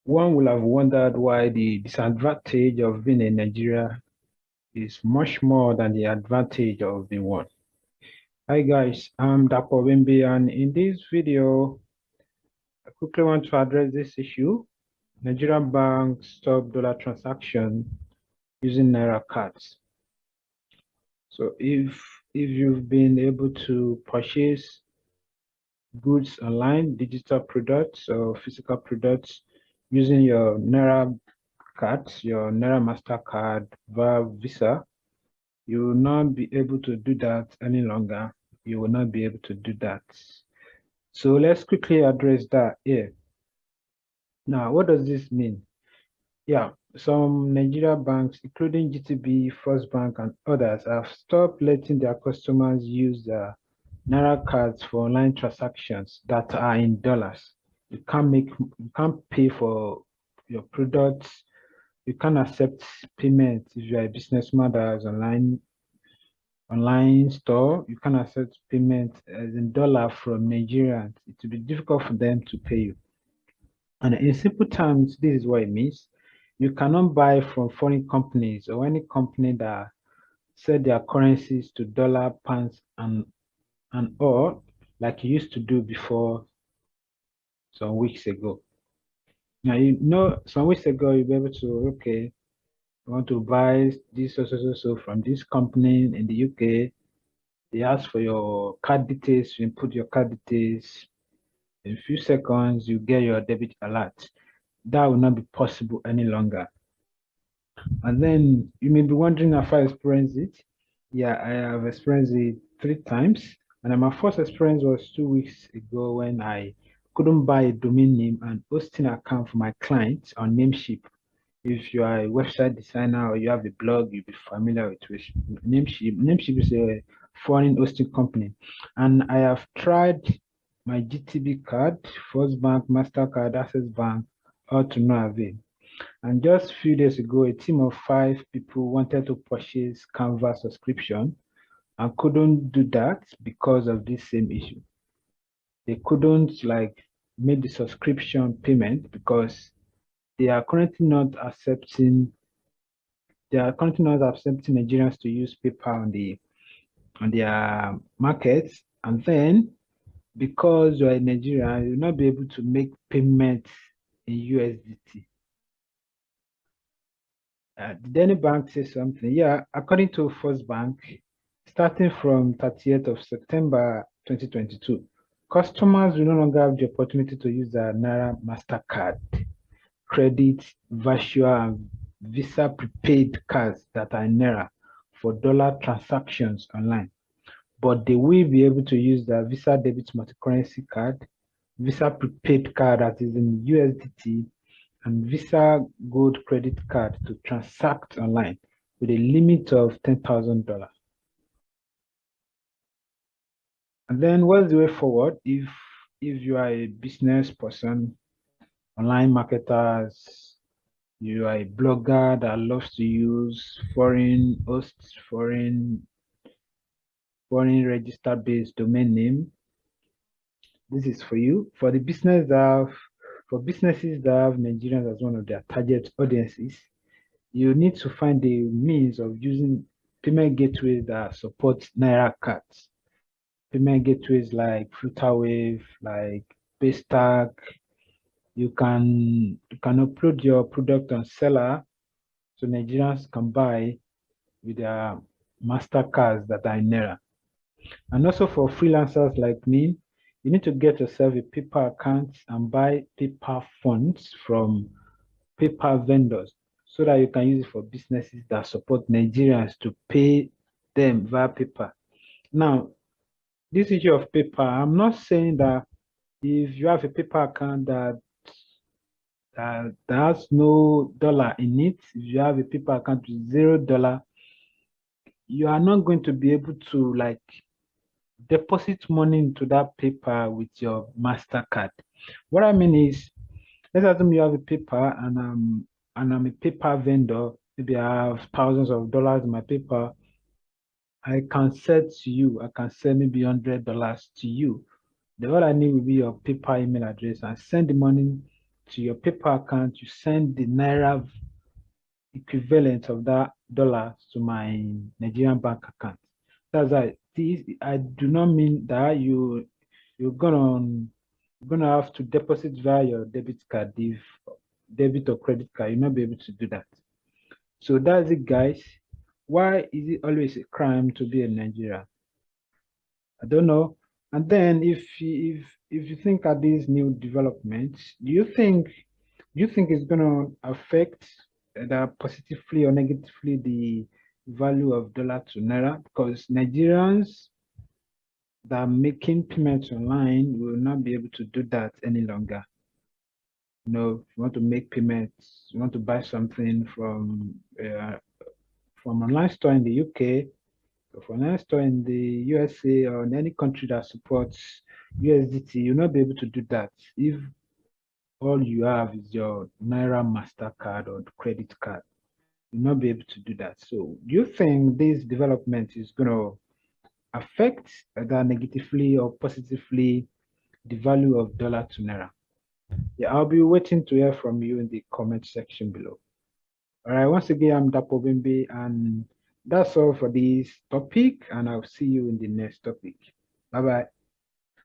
One will have wondered why the disadvantage of being in Nigeria is much more than the advantage of being one. Hi guys, I'm Dapo Wimbi, and in this video, I quickly want to address this issue. Nigerian banks stop dollar transaction using Naira cards. So if you've been able to purchase goods online, digital products or physical products using your Naira cards, your Naira MasterCard via Visa, you will not be able to do that any longer. You will not be able to do that. So let's quickly address that here. Now, what does this mean? Yeah, some Nigeria banks, including GTB, First Bank, and others, have stopped letting their customers use their Naira cards for online transactions that are in dollars. You can't pay for your products. You can't accept payment if you are a businessman that has online store. You can accept payment as in dollar from Nigerians. It will be difficult for them to pay you. And in simple terms, this is what it means. You cannot buy from foreign companies or any company that set their currencies to dollar, pounds, and all like you used to do before some weeks ago. Now, some weeks ago, you'll be able to, okay, you want to buy this so from this company in the UK. They ask for your card details, you input your card details. In a few seconds, you get your debit alert. That will not be possible any longer. And then you may be wondering if I experienced it. Yeah, I have experienced it 3 times. And my first experience was 2 weeks ago when I couldn't buy a domain name and hosting account for my clients on Namecheap. If you are a website designer or you have a blog, you'll be familiar with Namecheap. Namecheap is a foreign hosting company. And I have tried my GTB card, First Bank, MasterCard, Access Bank, all to no avail. And just a few days ago, a team of 5 people wanted to purchase Canva subscription and couldn't do that because of this same issue. They couldn't make the subscription payment because they are currently not accepting Nigerians to use PayPal on their markets. And then because you're in Nigeria, you'll not be able to make payments in USDT. Did any bank say something? Yeah, according to First Bank, starting from 30th of September 2022, customers will no longer have the opportunity to use their Naira MasterCard, credit, virtual, and Visa prepaid cards that are in Naira for dollar transactions online. But they will be able to use their Visa debit multi-currency card, Visa prepaid card that is in USDT, and Visa Gold credit card to transact online with a limit of $10,000. And then what's the way forward if you are a business person, online marketers, you are a blogger that loves to use foreign hosts, foreign register based domain name. This is for you. For businesses that have Nigerians as one of their target audiences, you need to find a means of using payment gateways that support Naira cards. Payment gateways like Flutterwave, like Paystack. You can upload your product on seller so Nigerians can buy with their MasterCards that are in Naira. And also for freelancers like me, you need to get yourself a PayPal account and buy PayPal funds from PayPal vendors so that you can use it for businesses that support Nigerians to pay them via PayPal. Now, this issue of PayPal, I'm not saying that if you have a PayPal account that has no dollar in it, if you have a PayPal account with $0, you are not going to be able to deposit money into that PayPal with your MasterCard. What I mean is, let's assume you have a PayPal and I'm a PayPal vendor. Maybe I have thousands of dollars in my PayPal. I can send maybe $100 to you. All I need will be your PayPal email address and send the money to your PayPal account, you send the Naira equivalent of that dollar to my Nigerian bank account. That's why this, I do not mean that you're gonna have to deposit via your debit card, if debit or credit card. You'll not be able to do that. So that's it, guys. Why is it always a crime to be a Nigerian? I don't know. And then if you think at these new developments, do you think it's gonna affect that positively or negatively the value of dollar to naira? Because Nigerians that are making payments online will not be able to do that any longer. If you want to make payments, you want to buy something from online store in the UK, or from online store in the USA, or in any country that supports USDT, you'll not be able to do that if all you have is your Naira MasterCard or credit card. You'll not be able to do that. So do you think this development is going to affect either negatively or positively the value of dollar to Naira? Yeah, I'll be waiting to hear from you in the comment section below. All right, once again, I'm Dapo Bimbi, and that's all for this topic, and I'll see you in the next topic. Bye bye.